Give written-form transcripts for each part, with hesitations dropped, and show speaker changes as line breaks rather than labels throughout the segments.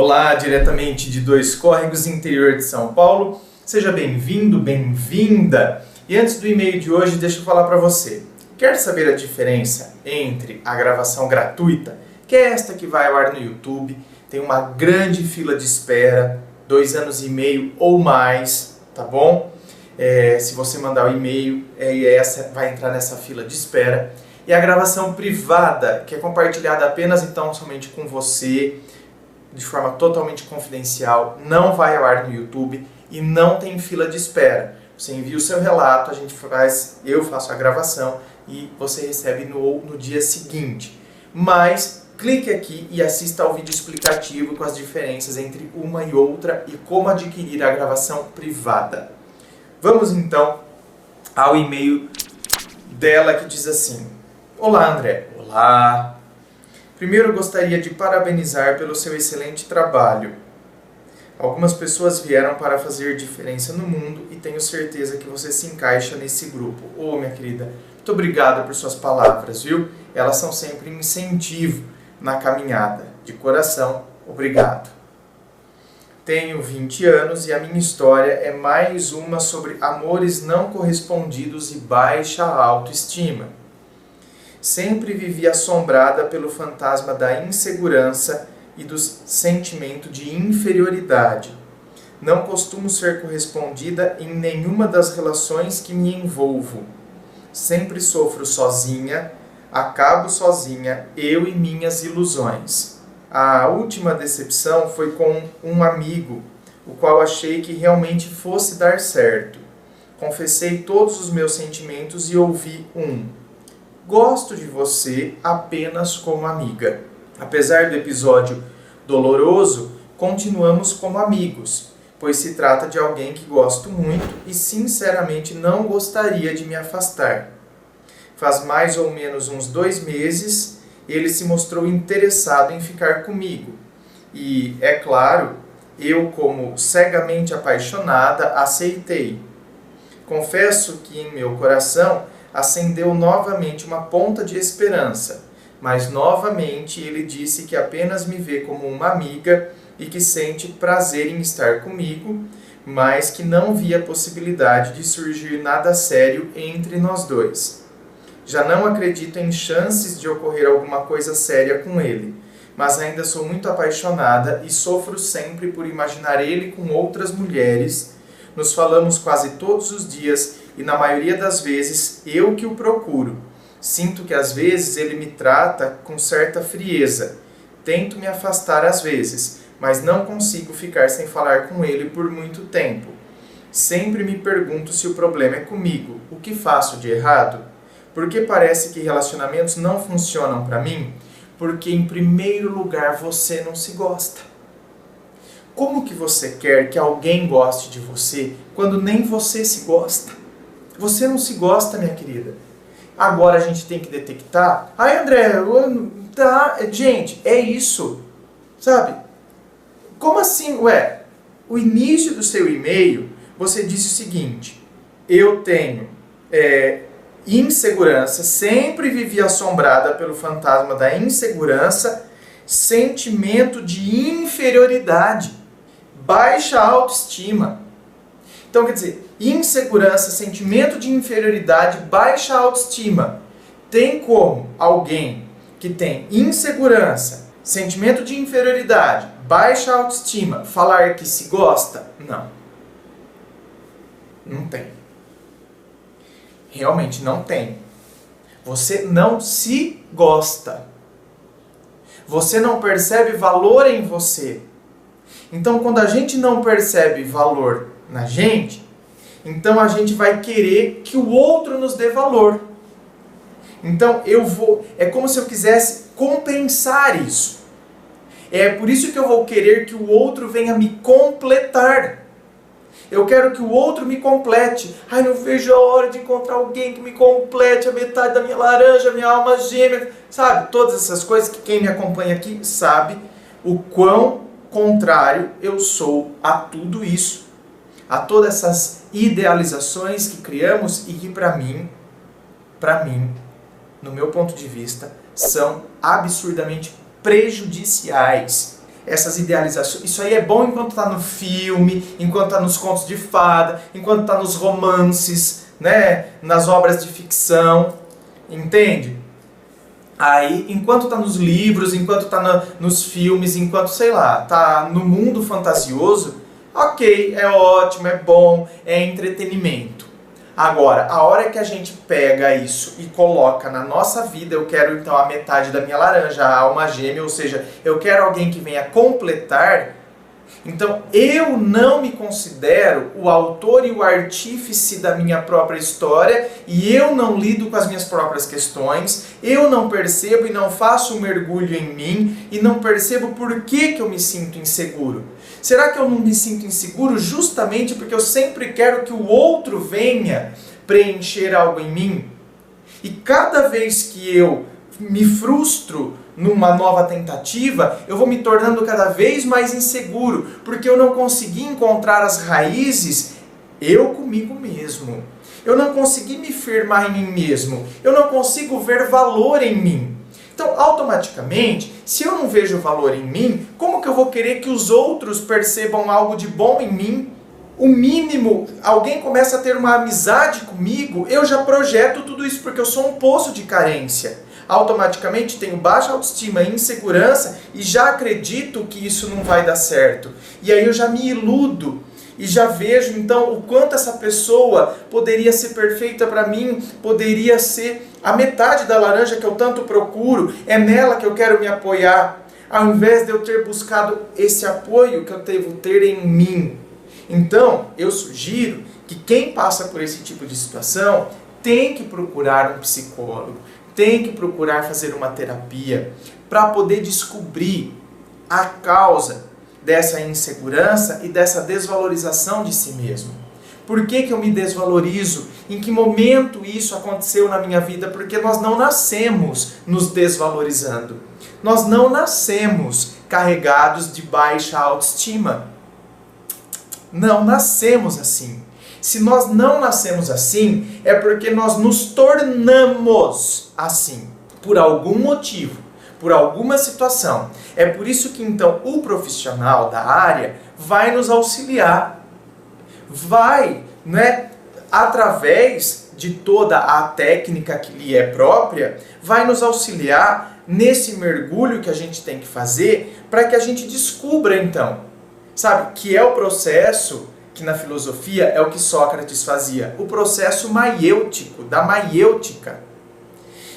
Olá, diretamente de Dois Córregos, interior de São Paulo. Seja bem-vindo, bem-vinda. E antes do e-mail de hoje, deixa eu falar para você. Quer saber a diferença entre a gravação gratuita, que é esta que vai ao ar no YouTube, tem uma grande fila de espera, 2 anos e meio ou mais, tá bom? Se você mandar o e-mail, essa vai entrar nessa fila de espera. E a gravação privada, que é compartilhada apenas então somente com você, de forma totalmente confidencial, não vai ao ar no YouTube e não tem fila de espera. Você envia o seu relato, eu faço a gravação e você recebe no dia seguinte. Mas clique aqui e assista ao vídeo explicativo com as diferenças entre uma e outra e como adquirir a gravação privada. Vamos então ao e-mail dela que diz assim: Olá, André. Olá. Primeiro gostaria de parabenizar pelo seu excelente trabalho. Algumas pessoas vieram para fazer diferença no mundo e tenho certeza que você se encaixa nesse grupo. Minha querida, muito obrigado por suas palavras, viu? Elas são sempre um incentivo na caminhada. De coração, obrigado. Tenho 20 anos e a minha história é mais uma sobre amores não correspondidos e baixa autoestima. Sempre vivi assombrada pelo fantasma da insegurança e do sentimento de inferioridade. Não costumo ser correspondida em nenhuma das relações que me envolvo. Sempre sofro sozinha, acabo sozinha, eu e minhas ilusões. A última decepção foi com um amigo, o qual achei que realmente fosse dar certo. Confessei todos os meus sentimentos e ouvi gosto de você apenas como amiga. Apesar do episódio doloroso, continuamos como amigos, pois se trata de alguém que gosto muito e sinceramente não gostaria de me afastar. Faz mais ou menos uns 2 meses, ele se mostrou interessado em ficar comigo. E, é claro, eu, como cegamente apaixonada, aceitei. Confesso que em meu coração acendeu novamente uma ponta de esperança, mas novamente ele disse que apenas me vê como uma amiga e que sente prazer em estar comigo, mas que não via possibilidade de surgir nada sério entre nós dois. Já não acredito em chances de ocorrer alguma coisa séria com ele, mas ainda sou muito apaixonada e sofro sempre por imaginar ele com outras mulheres. Nos falamos quase todos os dias e na maioria das vezes eu que o procuro. Sinto que às vezes ele me trata com certa frieza. Tento me afastar às vezes, mas não consigo ficar sem falar com ele por muito tempo. Sempre me pergunto se o problema é comigo. O que faço de errado? Porque parece que relacionamentos não funcionam para mim? Porque em primeiro lugar você não se gosta. Como que você quer que alguém goste de você quando nem você se gosta? Você não se gosta, minha querida. Agora a gente tem que detectar. André, gente, é isso. Sabe? Como assim? O início do seu e-mail, você disse o seguinte: eu tenho insegurança, sempre vivi assombrada pelo fantasma da insegurança, sentimento de inferioridade, baixa autoestima. Então, quer dizer, insegurança, sentimento de inferioridade, baixa autoestima. Tem como alguém que tem insegurança, sentimento de inferioridade, baixa autoestima, falar que se gosta? Não. Não tem. Realmente não tem. Você não se gosta. Você não percebe valor em você. Então, quando a gente não percebe valor na gente, então a gente vai querer que o outro nos dê valor. Então é como se eu quisesse compensar isso. É por isso que eu vou querer que o outro venha me completar. Eu quero que o outro me complete. Não vejo a hora de encontrar alguém que me complete a metade da minha laranja, minha alma gêmea. Sabe? Todas essas coisas que quem me acompanha aqui sabe o quão contrário eu sou a tudo isso. A todas essas idealizações que criamos e que para mim, no meu ponto de vista, são absurdamente prejudiciais. essas idealizações. Isso aí é bom enquanto está no filme, enquanto está nos contos de fada, enquanto está nos romances, né? Nas obras de ficção, entende? Aí, enquanto está nos livros, enquanto está nos filmes, enquanto, sei lá, está no mundo fantasioso, ok, é ótimo, é bom, é entretenimento. Agora, a hora que a gente pega isso e coloca na nossa vida, eu quero então a metade da minha laranja, a alma gêmea, ou seja, eu quero alguém que venha completar, então eu não me considero o autor e o artífice da minha própria história e eu não lido com as minhas próprias questões, eu não percebo e não faço um mergulho em mim e não percebo por que eu me sinto inseguro. Será que eu não me sinto inseguro justamente porque eu sempre quero que o outro venha preencher algo em mim? E cada vez que eu me frustro numa nova tentativa, eu vou me tornando cada vez mais inseguro, porque eu não consegui encontrar as raízes eu comigo mesmo. Eu não consegui me firmar em mim mesmo. Eu não consigo ver valor em mim. Então, automaticamente, se eu não vejo valor em mim, como que eu vou querer que os outros percebam algo de bom em mim? O mínimo, alguém começa a ter uma amizade comigo, eu já projeto tudo isso, porque eu sou um poço de carência. Automaticamente tenho baixa autoestima e insegurança e já acredito que isso não vai dar certo. E aí eu já me iludo. E já vejo então o quanto essa pessoa poderia ser perfeita para mim, poderia ser a metade da laranja que eu tanto procuro, é nela que eu quero me apoiar, ao invés de eu ter buscado esse apoio que eu devo ter em mim. Então, eu sugiro que quem passa por esse tipo de situação tem que procurar um psicólogo, tem que procurar fazer uma terapia para poder descobrir a causa dessa insegurança e dessa desvalorização de si mesmo. Por que eu me desvalorizo? Em que momento isso aconteceu na minha vida? Porque nós não nascemos nos desvalorizando. Nós não nascemos carregados de baixa autoestima. Não nascemos assim. Se nós não nascemos assim, é porque nós nos tornamos assim, por algum motivo, por alguma situação. É por isso que então o profissional da área vai nos auxiliar, vai, né, através de toda a técnica que lhe é própria, vai nos auxiliar nesse mergulho que a gente tem que fazer para que a gente descubra então, sabe, que é o processo que na filosofia é o que Sócrates fazia, o processo maiêutico, da maiêutica.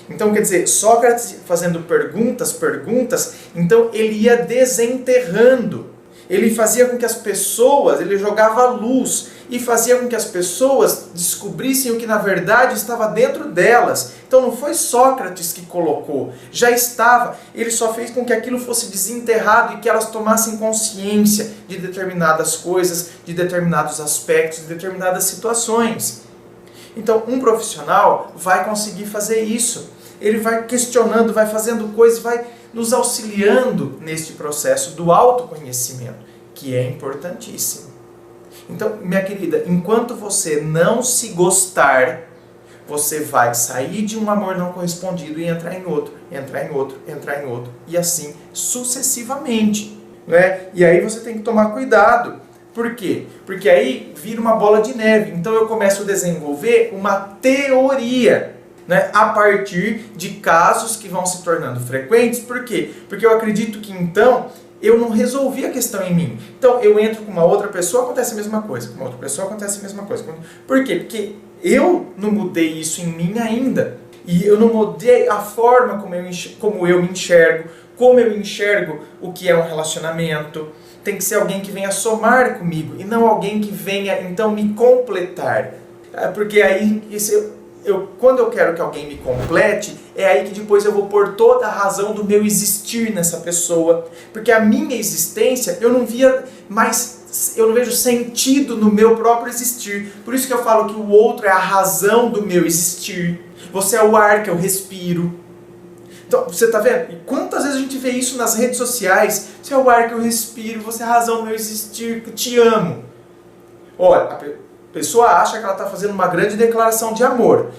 Então, quer dizer, Sócrates fazendo perguntas, então ele ia desenterrando. Ele fazia com que as pessoas, ele jogava luz e fazia com que as pessoas descobrissem o que na verdade estava dentro delas. Então não foi Sócrates que colocou, já estava. Ele só fez com que aquilo fosse desenterrado e que elas tomassem consciência de determinadas coisas, de determinados aspectos, de determinadas situações. Então um profissional vai conseguir fazer isso. Ele vai questionando, vai fazendo coisas, vai nos auxiliando neste processo do autoconhecimento, que é importantíssimo. Então, minha querida, enquanto você não se gostar, você vai sair de um amor não correspondido e entrar em outro, entrar em outro, entrar em outro, e assim sucessivamente, né? E aí você tem que tomar cuidado. Por quê? Porque aí vira uma bola de neve. Então eu começo a desenvolver uma teoria, né, a partir de casos que vão se tornando frequentes. Por quê? Porque eu acredito que então eu não resolvi a questão em mim. Então eu entro com uma outra pessoa, acontece a mesma coisa. Com uma outra pessoa acontece a mesma coisa. Por quê? Porque eu não mudei isso em mim ainda. E eu não mudei a forma como eu me enxergo, como eu enxergo o que é um relacionamento. Tem que ser alguém que venha somar comigo e não alguém que venha então me completar. Porque aí quando eu quero que alguém me complete, é aí que depois eu vou pôr toda a razão do meu existir nessa pessoa. Porque a minha existência, eu não vejo sentido no meu próprio existir. Por isso que eu falo que o outro é a razão do meu existir. Você é o ar que eu respiro. Então, você está vendo? E quantas vezes a gente vê isso nas redes sociais? Você é o ar que eu respiro, você é a razão do meu existir, que eu te amo. Olha, a pessoa acha que ela está fazendo uma grande declaração de amor.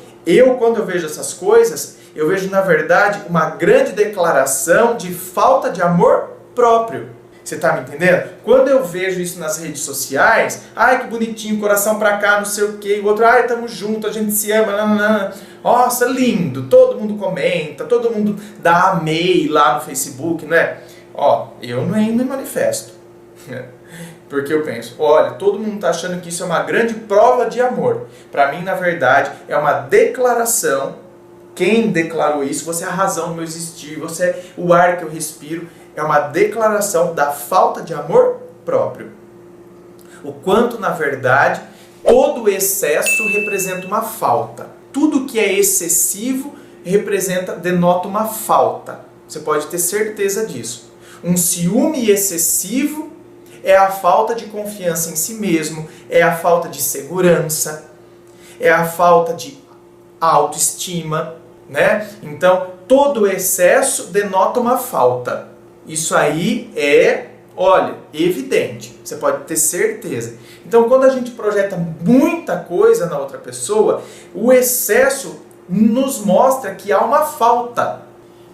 Quando eu vejo essas coisas, eu vejo, na verdade, uma grande declaração de falta de amor próprio. Você tá me entendendo? Quando eu vejo isso nas redes sociais, ai que bonitinho, coração pra cá, não sei o que, o outro, ai tamo junto, a gente se ama, nananana. Nossa, lindo, todo mundo comenta, todo mundo dá amei lá no Facebook, não é? Ó, eu não me manifesto. Porque eu penso, olha, todo mundo tá achando que isso é uma grande prova de amor. Pra mim, na verdade, é uma declaração. Quem declarou isso? Você é a razão do meu existir, você é o ar que eu respiro. É uma declaração da falta de amor próprio. O quanto, na verdade, todo excesso representa uma falta. Tudo que é excessivo denota uma falta. Você pode ter certeza disso. Um ciúme excessivo é a falta de confiança em si mesmo, é a falta de segurança, é a falta de autoestima, né? Então, todo excesso denota uma falta. Isso aí é, olha, evidente. Você pode ter certeza. Então, quando a gente projeta muita coisa na outra pessoa, o excesso nos mostra que há uma falta.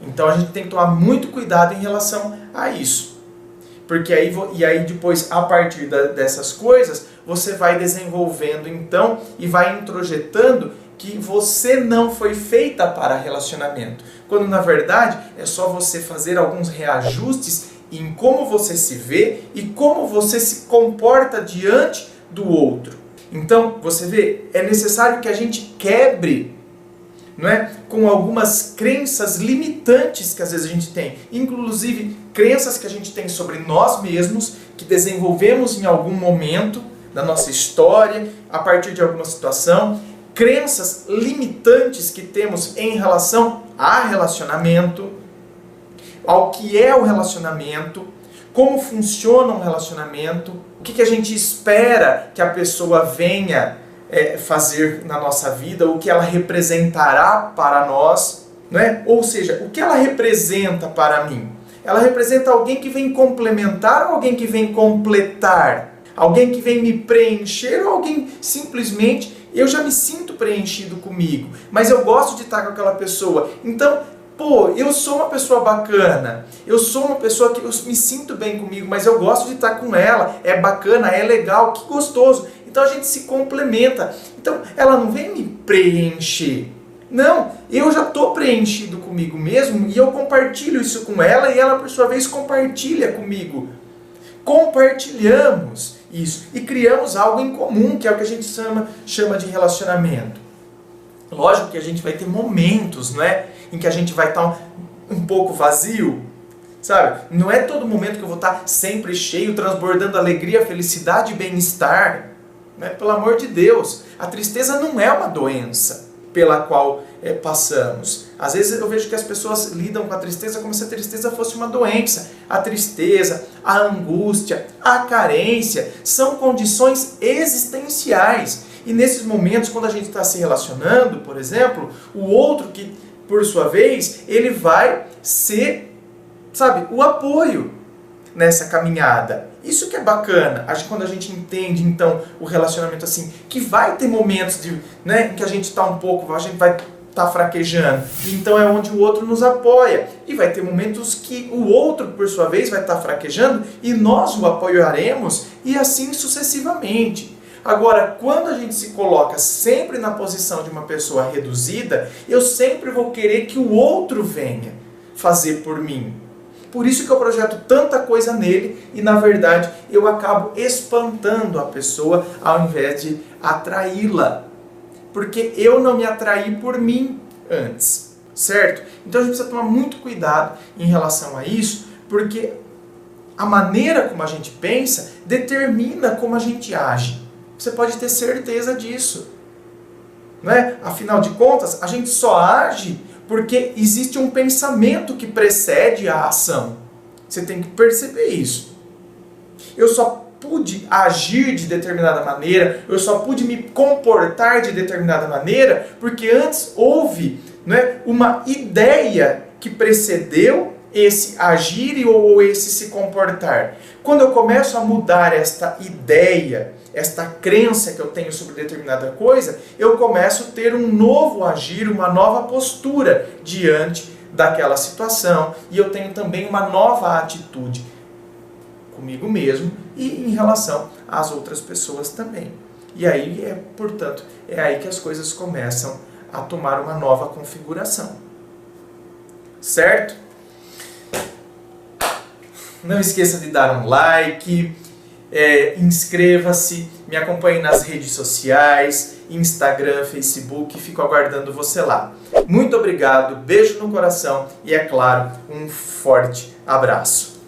Então, a gente tem que tomar muito cuidado em relação a isso. Porque aí depois, a partir dessas coisas, você vai desenvolvendo então e vai introjetando que você não foi feita para relacionamento. Quando na verdade é só você fazer alguns reajustes em como você se vê e como você se comporta diante do outro. Então, você vê, é necessário que a gente quebre, não é? Com algumas crenças limitantes que às vezes a gente tem, inclusive crenças que a gente tem sobre nós mesmos, que desenvolvemos em algum momento da nossa história, a partir de alguma situação, crenças limitantes que temos em relação a relacionamento, ao que é o relacionamento, como funciona um relacionamento, o que a gente espera que a pessoa venha fazer na nossa vida, o que ela representará para nós, né? Ou seja, o que ela representa para mim? Ela representa alguém que vem complementar ou alguém que vem completar? Alguém que vem me preencher ou alguém simplesmente eu já me sinto preenchido comigo, mas eu gosto de estar com aquela pessoa. Então, eu sou uma pessoa bacana, eu sou uma pessoa que eu me sinto bem comigo, mas eu gosto de estar com ela, é bacana, é legal, que gostoso. Então a gente se complementa. Então ela não vem me preencher. Não, eu já estou preenchido comigo mesmo e eu compartilho isso com ela e ela por sua vez compartilha comigo. Compartilhamos isso e criamos algo em comum, que é o que a gente chama de relacionamento. Lógico que a gente vai ter momentos, não é, em que a gente vai estar um pouco vazio, sabe? Não é todo momento que eu vou estar sempre cheio, transbordando alegria, felicidade e bem-estar. Né? Pelo amor de Deus, a tristeza não é uma doença pela qual passamos. Às vezes eu vejo que as pessoas lidam com a tristeza como se a tristeza fosse uma doença. A tristeza, a angústia, a carência são condições existenciais. E nesses momentos, quando a gente está se relacionando, por exemplo, o outro que, por sua vez, ele vai ser, sabe, o apoio nessa caminhada. Isso que é bacana, quando a gente entende, então, o relacionamento assim, que vai ter momentos né, que a gente está um pouco, a gente vai estar fraquejando. Então é onde o outro nos apoia. E vai ter momentos que o outro, por sua vez, vai estar fraquejando e nós o apoiaremos e assim sucessivamente. Agora, quando a gente se coloca sempre na posição de uma pessoa reduzida, eu sempre vou querer que o outro venha fazer por mim. Por isso que eu projeto tanta coisa nele e, na verdade, eu acabo espantando a pessoa ao invés de atraí-la. Porque eu não me atraí por mim antes, certo? Então a gente precisa tomar muito cuidado em relação a isso, porque a maneira como a gente pensa determina como a gente age. Você pode ter certeza disso. Não é? Afinal de contas, a gente só age porque existe um pensamento que precede a ação. Você tem que perceber isso. Eu só pude agir de determinada maneira, eu só pude me comportar de determinada maneira, porque antes houve, né, uma ideia que precedeu esse agir ou esse se comportar. Quando eu começo a mudar esta ideia, esta crença que eu tenho sobre determinada coisa, eu começo a ter um novo agir, uma nova postura diante daquela situação, e eu tenho também uma nova atitude. comigo mesmo e em relação às outras pessoas também. E aí, portanto, é aí que as coisas começam a tomar uma nova configuração. Certo? Não esqueça de dar um like, inscreva-se, me acompanhe nas redes sociais, Instagram, Facebook, fico aguardando você lá. Muito obrigado, beijo no coração e, é claro, um forte abraço.